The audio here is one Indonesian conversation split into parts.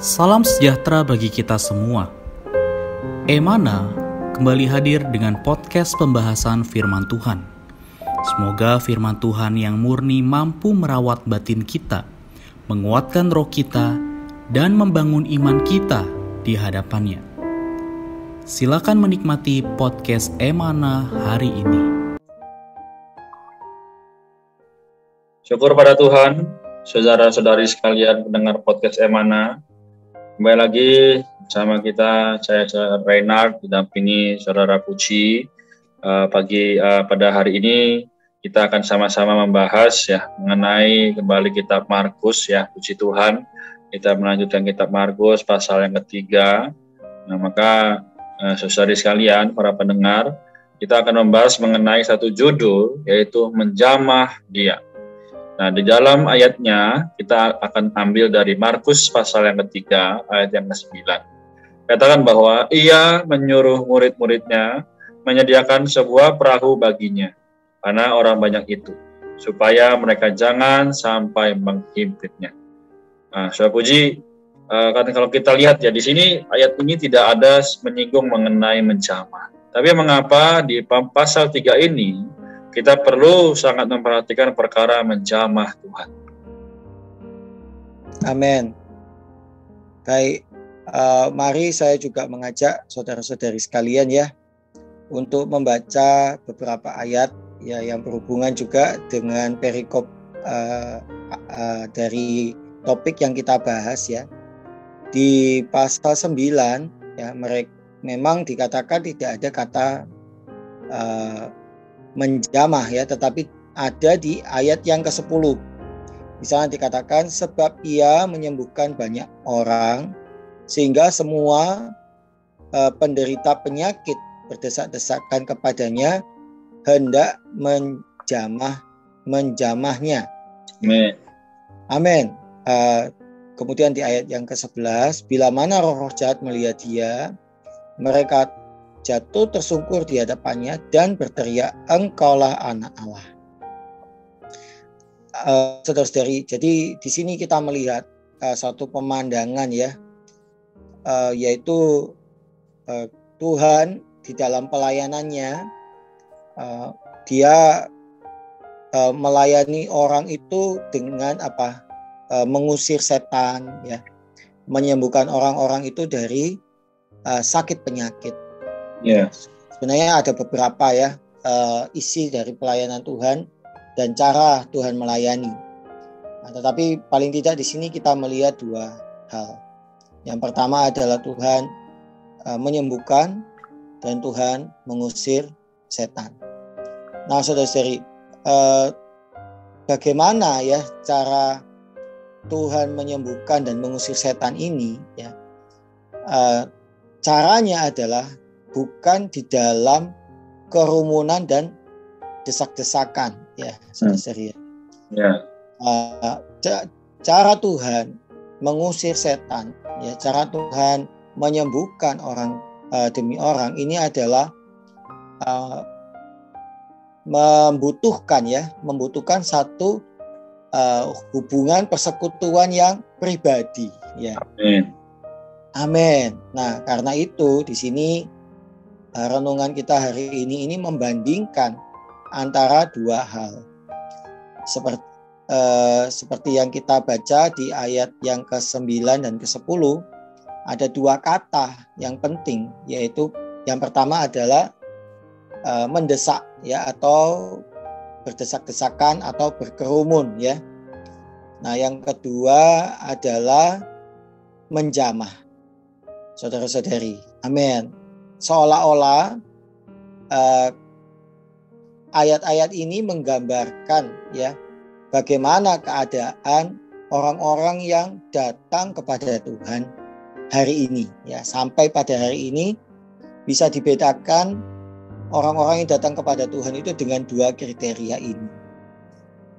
Salam sejahtera bagi kita semua. Emana kembali hadir dengan podcast pembahasan firman Tuhan. Semoga firman Tuhan yang murni mampu merawat batin kita, menguatkan roh kita, dan membangun iman kita di hadapannya. Silakan menikmati podcast Emana hari ini. Syukur pada Tuhan, saudara-saudari sekalian pendengar podcast Emana. Kembali lagi bersama kita, saya Reinhard, didampingi saudara Puji. Pada hari ini kita akan sama-sama membahas mengenai kembali kitab Markus puji Tuhan. Kita melanjutkan kitab Markus pasal yang ketiga. Nah, maka saudari sekalian, para pendengar, kita akan membahas mengenai satu judul, yaitu menjamah Dia. Nah, di dalam ayatnya kita akan ambil dari Markus pasal yang ketiga, ayat yang ke-9. Katakan bahwa ia menyuruh murid-muridnya menyediakan sebuah perahu baginya, karena orang banyak itu, supaya mereka jangan sampai menghimpitnya. Nah, Saudara Puji, kalau kita lihat di sini ayat ini tidak ada menyinggung mengenai menjamah. Tapi mengapa di pasal 3 ini kita perlu sangat memperhatikan perkara menjamah Tuhan. Amin. Baik, mari saya juga mengajak saudara-saudari sekalian untuk membaca beberapa ayat yang berhubungan juga dengan perikop dari topik yang kita bahas Di pasal 9 memang dikatakan tidak ada kata menjamah tetapi ada di ayat yang ke-10. Misalnya dikatakan sebab ia menyembuhkan banyak orang sehingga semua penderita penyakit berdesak-desakan kepadanya hendak menjamahnya. Amin. Kemudian di ayat yang ke-11, bila mana roh-roh jahat melihat dia, mereka jatuh tersungkur di hadapannya dan berteriak, engkaulah anak Allah. Saudara-saudari, jadi di sini kita melihat satu pemandangan yaitu Tuhan di dalam pelayanannya, dia melayani orang itu dengan mengusir setan, menyembuhkan orang-orang itu dari sakit penyakit. Sebenarnya ada beberapa isi dari pelayanan Tuhan dan cara Tuhan melayani. Tetapi paling tidak di sini kita melihat dua hal. Yang pertama adalah Tuhan menyembuhkan dan Tuhan mengusir setan. Nah, saudara-saudari, bagaimana cara Tuhan menyembuhkan dan mengusir setan ini? Caranya adalah bukan di dalam kerumunan dan desak-desakan, saudara-saudari. Cara Tuhan mengusir setan, cara Tuhan menyembuhkan orang demi orang, ini adalah membutuhkan satu hubungan persekutuan yang pribadi. Amin. Nah, karena itu di sini renungan kita hari ini membandingkan antara dua hal. Seperti yang kita baca di ayat yang ke-9 dan ke-10, ada dua kata yang penting, yaitu yang pertama adalah mendesak atau berdesak-desakan atau berkerumun Nah, yang kedua adalah menjamah. Saudara-saudari, amin. Seolah-olah ayat-ayat ini menggambarkan bagaimana keadaan orang-orang yang datang kepada Tuhan hari ini sampai pada hari ini bisa dibedakan orang-orang yang datang kepada Tuhan itu dengan dua kriteria ini.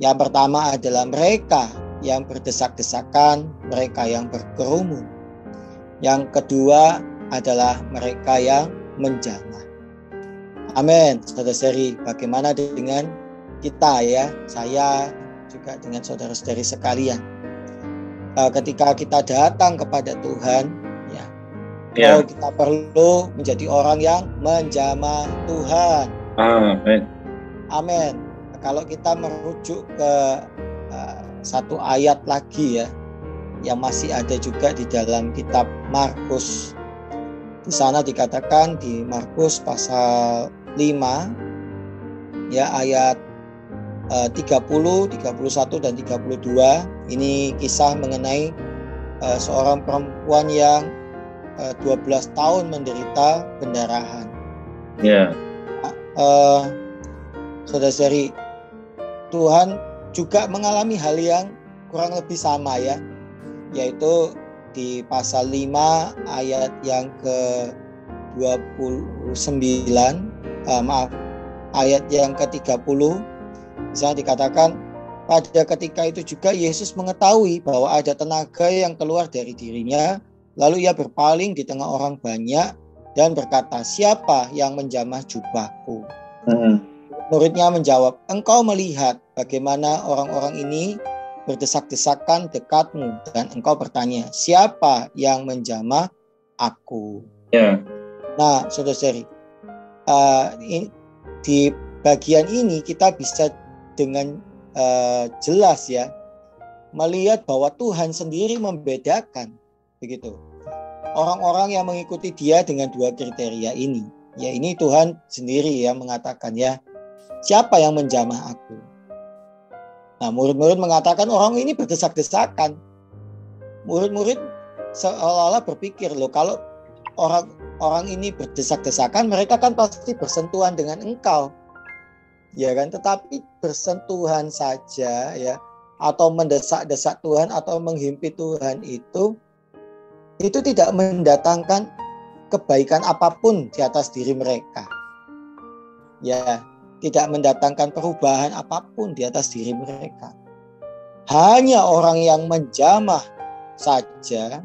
Yang pertama adalah mereka yang berdesak-desakan, mereka yang berkerumun. Yang kedua adalah mereka yang menjamah. Amin. Saudara-saudari, bagaimana dengan kita saya juga dengan saudara-saudari sekalian? ketika kita datang kepada Tuhan, ya, kita perlu menjadi orang yang menjamah Tuhan. Amin. Amin. Kalau kita merujuk ke satu ayat lagi ya, yang masih ada juga di dalam kitab Markus. Di sana dikatakan di Markus pasal 5 ya, ayat 30, 31 dan 32. Ini kisah mengenai seorang perempuan yang 12 tahun menderita pendarahan. Saudara-saudari, Tuhan juga mengalami hal yang kurang lebih sama ya, yaitu di pasal 5 ayat yang ke-29, ayat yang ke-30. Di sana dikatakan, pada ketika itu juga Yesus mengetahui bahwa ada tenaga yang keluar dari dirinya, lalu ia berpaling di tengah orang banyak dan berkata, siapa yang menjamah jubahku? Muridnya menjawab, engkau melihat bagaimana orang-orang ini berdesak-desakan dekatmu, dan engkau bertanya, siapa yang menjamah aku? Nah, saudara-saudari, di bagian ini kita bisa dengan jelas ya melihat bahwa Tuhan sendiri membedakan begitu orang-orang yang mengikuti Dia dengan dua kriteria ini. Ya, ini Tuhan sendiri ya mengatakan ya, siapa yang menjamah aku? Nah, murid-murid mengatakan orang ini berdesak-desakan. Murid-murid seolah-olah berpikir, loh, kalau orang ini berdesak-desakan, mereka kan pasti bersentuhan dengan engkau. Ya kan, tetapi bersentuhan saja ya, atau mendesak-desak Tuhan atau menghimpit Tuhan itu tidak mendatangkan kebaikan apapun di atas diri mereka. Ya, tidak mendatangkan perubahan apapun di atas diri mereka. Hanya orang yang menjamah saja,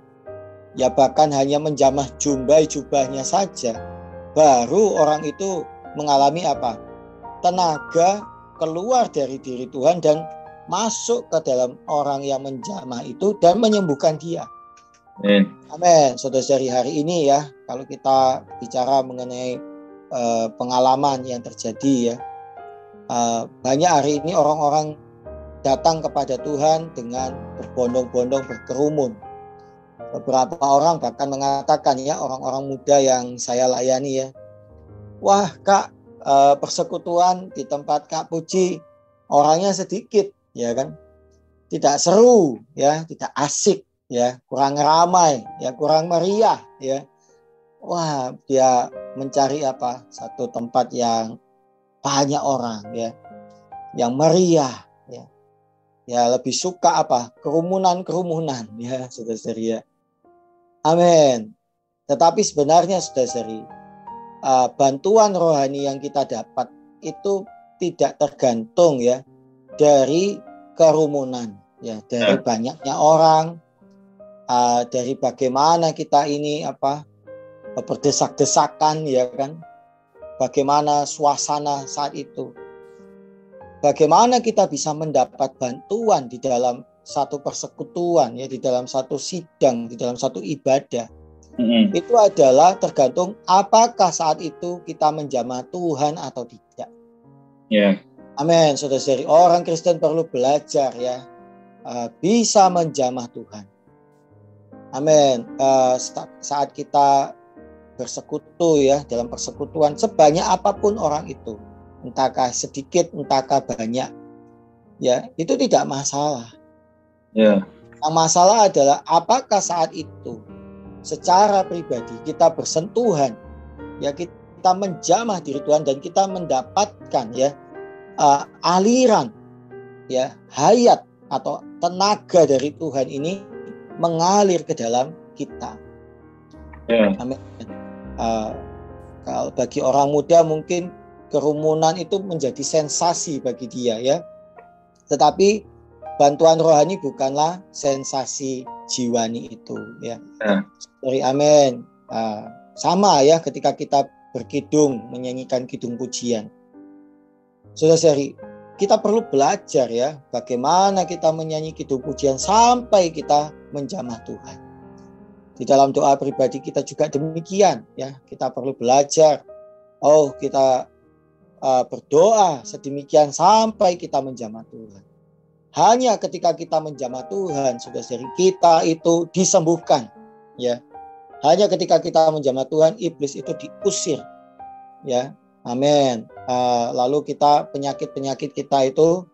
ya bahkan hanya menjamah jubahnya saja, baru orang itu mengalami apa? Tenaga keluar dari diri Tuhan dan masuk ke dalam orang yang menjamah itu dan menyembuhkan dia. Amin. Saudara-saudari, hari ini ya, kalau kita bicara mengenai pengalaman yang terjadi ya, banyak hari ini orang-orang datang kepada Tuhan dengan berbondong-bondong berkerumun. Beberapa orang bahkan mengatakan ya, orang-orang muda yang saya layani ya, wah Kak, persekutuan di tempat Kak Puji orangnya sedikit ya kan, tidak seru ya, tidak asik ya, kurang ramai ya, kurang meriah ya. Wah, dia mencari apa? Satu tempat yang banyak orang ya, yang meriah ya. Ya lebih suka apa? Kerumunan ya, saudara-saudari ya. Amin. Tetapi sebenarnya saudara-saudari, bantuan rohani yang kita dapat itu tidak tergantung ya dari kerumunan ya, dari banyaknya orang, dari bagaimana kita ini apa berdesak-desakan ya kan, bagaimana suasana saat itu, bagaimana kita bisa mendapat bantuan di dalam satu persekutuan ya, di dalam satu sidang, di dalam satu ibadah. Itu adalah tergantung apakah saat itu kita menjamah Tuhan atau tidak. Amin. Saudara-saudari, orang Kristen perlu belajar ya, bisa menjamah Tuhan. Amin. Saat kita bersekutu ya, dalam persekutuan sebanyak apapun orang itu, entahkah sedikit, entahkah banyak, ya itu tidak masalah. Yang masalah adalah apakah saat itu secara pribadi kita bersentuhan, ya kita menjamah diri Tuhan dan kita mendapatkan ya aliran ya hayat atau tenaga dari Tuhan ini mengalir ke dalam kita. Amin. Kalau bagi orang muda mungkin kerumunan itu menjadi sensasi bagi dia ya, tetapi bantuan rohani bukanlah sensasi jiwani itu ya. Sorry, amin. Sama ya ketika kita berkidung, menyanyikan kidung pujian. Saudara-saudari, kita perlu belajar ya, bagaimana kita menyanyi kidung pujian sampai kita menjamah Tuhan. Di dalam doa pribadi kita juga demikian ya, kita perlu belajar. Kita berdoa sedemikian sampai kita menjamah Tuhan. Hanya ketika kita menjamah Tuhan, saudara-saudari, kita itu disembuhkan ya. Hanya ketika kita menjamah Tuhan, iblis itu diusir ya. Amin. Lalu penyakit kita itu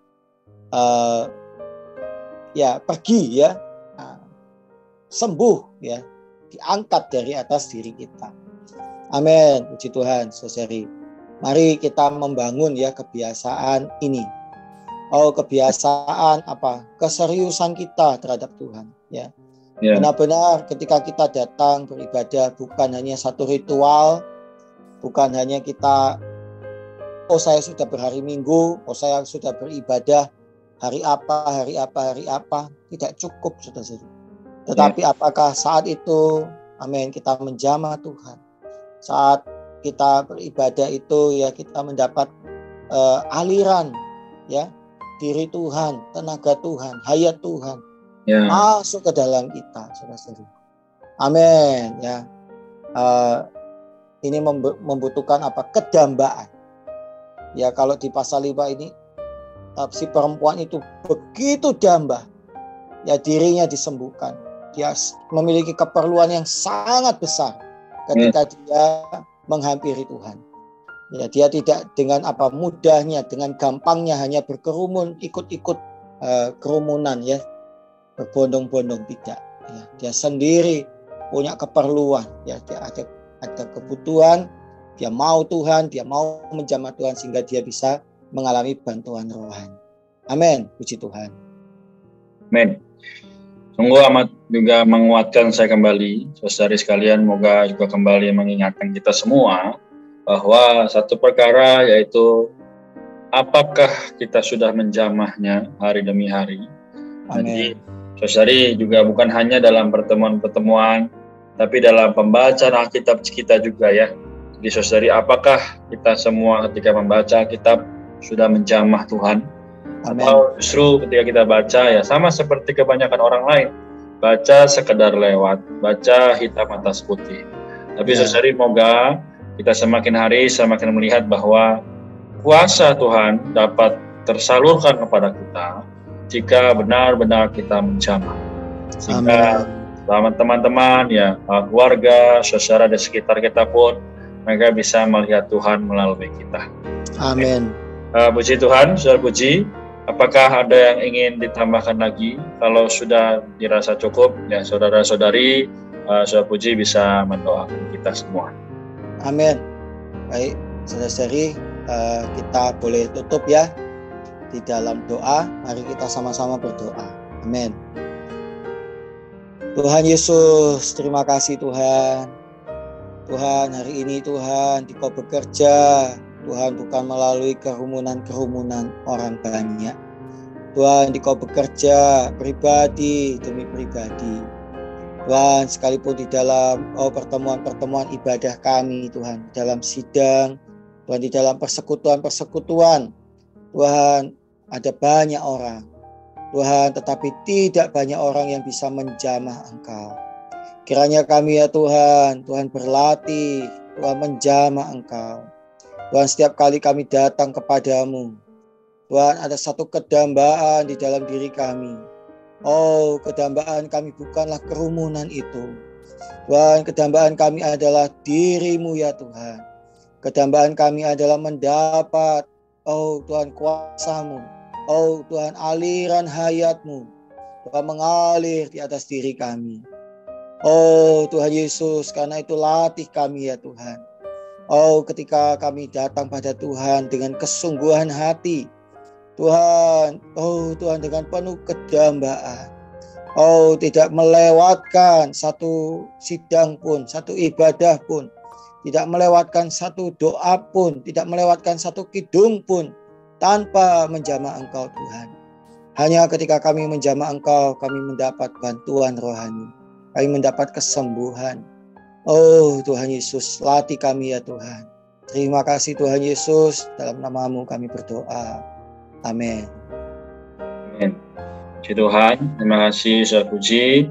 pergi ya, sembuh ya, diangkat dari atas diri kita. Amin. Puji Tuhan, saudari. Mari kita membangun ya kebiasaan ini. Kebiasaan apa? Keseriusan kita terhadap Tuhan ya. Benar-benar ketika kita datang beribadah bukan hanya satu ritual, bukan hanya kita saya sudah berhari Minggu, saya sudah beribadah hari apa, tidak cukup saudara-saudara. Tetapi apakah saat itu kita menjamah Tuhan? Saat kita beribadah itu ya, kita mendapat aliran ya, diri Tuhan, tenaga Tuhan, hayat Tuhan masuk ke dalam kita, saudara-saudara. Amin ya. Ini membutuhkan apa? Kedambaan. Ya, kalau di pasal 5 ini si perempuan itu begitu damba. Ya, dirinya disembuhkan. Dia memiliki keperluan yang sangat besar ketika dia menghampiri Tuhan. Ya, dia tidak dengan mudahnya, dengan gampangnya hanya berkerumun, ikut-ikut kerumunan ya, berbondong-bondong, tidak. Ya, dia sendiri punya keperluan. Ya, dia ada kebutuhan, dia mau Tuhan, dia mau menjamah Tuhan sehingga dia bisa mengalami bantuan rohani. Amin, puji Tuhan. Amin. Sungguh amat juga menguatkan saya kembali, saudari sekalian, moga juga kembali mengingatkan kita semua bahwa satu perkara yaitu apakah kita sudah menjamahnya hari demi hari. Jadi saudari juga bukan hanya dalam pertemuan-pertemuan, tapi dalam pembacaan Alkitab kita juga ya. Jadi saudari, apakah kita semua ketika membaca Alkitab sudah menjamah Tuhan? Atau justru ketika kita baca ya sama seperti kebanyakan orang lain, baca sekedar lewat, baca hitam atas putih. Tapi saudari, moga kita semakin hari semakin melihat bahwa kuasa Tuhan dapat tersalurkan kepada kita jika benar-benar kita menjamah. Sehingga teman-teman ya, keluarga, saudara di sekitar kita pun mereka bisa melihat Tuhan melalui kita. Amin. Puji Tuhan, saudara puji. Apakah ada yang ingin ditambahkan lagi? Kalau sudah dirasa cukup, ya saudara-saudari, saudara puji bisa mendoakan kita semua. Amin. Baik, saudara-saudari, kita boleh tutup ya di dalam doa. Mari kita sama-sama berdoa. Amin. Tuhan Yesus, terima kasih Tuhan. Tuhan, hari ini Tuhan, Engkau bekerja. Tuhan, bukan melalui kerumunan-kerumunan orang banyak. Tuhan, Engkau bekerja pribadi demi pribadi. Tuhan, sekalipun di dalam pertemuan-pertemuan ibadah kami, Tuhan, dalam sidang, Tuhan, di dalam persekutuan-persekutuan, Tuhan, ada banyak orang. Tuhan, tetapi tidak banyak orang yang bisa menjamah Engkau. Kiranya kami ya Tuhan, Tuhan berlatih, Tuhan menjamah Engkau. Tuhan, setiap kali kami datang kepadamu, Tuhan, ada satu kedambaan di dalam diri kami. Kedambaan kami bukanlah kerumunan itu. Tuhan, kedambaan kami adalah diri-Mu ya Tuhan. Kedambaan kami adalah mendapat, Tuhan, kuasa-Mu. Tuhan, aliran hayat-Mu. Tuhan, mengalir di atas diri kami. Tuhan Yesus, karena itu latih kami ya Tuhan. Ketika kami datang pada Tuhan dengan kesungguhan hati, Tuhan, Tuhan, dengan penuh kedambaan, tidak melewatkan satu sidang pun, satu ibadah pun, tidak melewatkan satu doa pun, tidak melewatkan satu kidung pun, tanpa menjamah Engkau Tuhan. Hanya ketika kami menjamah Engkau, kami mendapat bantuan rohani, kami mendapat kesembuhan. Tuhan Yesus, latih kami ya Tuhan. Terima kasih Tuhan Yesus, dalam nama-Mu kami berdoa. Amin. Amin. Puji Tuhan, terima kasih Saudara Puji,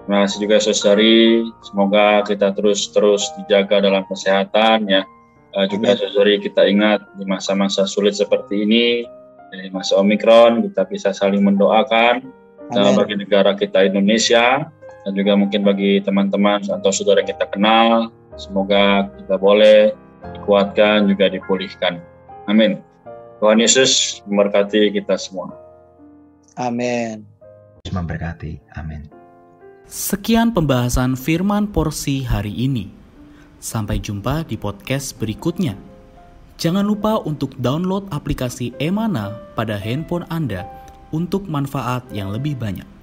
terima kasih juga Saudari. Semoga kita terus dijaga dalam kesehatan ya. Juga Saudari, kita ingat di masa-masa sulit seperti ini, di masa Omikron, kita bisa saling mendoakan bagi negara kita Indonesia, dan juga mungkin bagi teman-teman atau saudara yang kita kenal. Semoga kita boleh dikuatkan, juga dipulihkan. Amin. Tuhan Yesus memberkati kita semua. Amin. Memberkati. Amin. Sekian pembahasan firman porsi hari ini. Sampai jumpa di podcast berikutnya. Jangan lupa untuk download aplikasi Emana pada handphone Anda untuk manfaat yang lebih banyak.